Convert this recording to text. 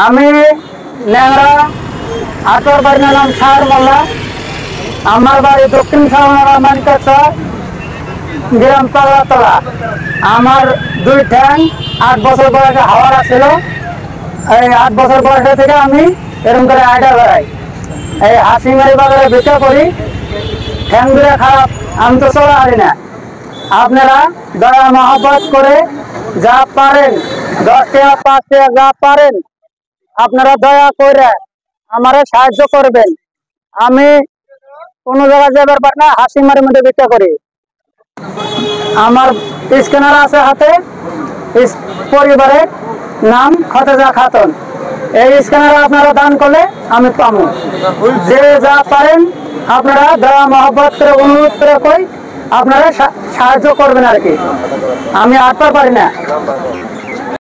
আমি ন্যাংরা আতর বাড়ির নাম সার মোল্লা। আমার বাড়ি দক্ষিণ সালমারা মানিকাচর, গ্রাম পাগলাতলা। আমার 2 ঠ্যাং 8 বছর বয়সে হাওয়ারা ছিল। এই 8 বছর বয়সে থেকে আমি এরকম করে আইডা বেড়াই। এই হাসিমারি বাজারে বিক্রি করি। ঠ্যাং দুটা খারাপ, আমি তো চলা পারি না। আপনারা দয়া মহব্বত করে যা পারেন, 10 টাকা 5 টাকা যা পারেন আপনারা দয়া করে আমারে সাহায্য করবেন। আমি কোনো জায়গায় যাবার পারি না, হাসিমারির মধ্যে বিক্রি করি। আমার স্ক্যানার আছে হাতে, পরিবারের নাম খতেজা খাতুন। এই স্ক্যানার আপনারা দান করলে আমি পাবো। যে যা পারেন আপনারা দয়া মহব্বত করে অনুরোধ করে কই আপনারা সাহায্য করবেন আর কি। আমি আর পারি না।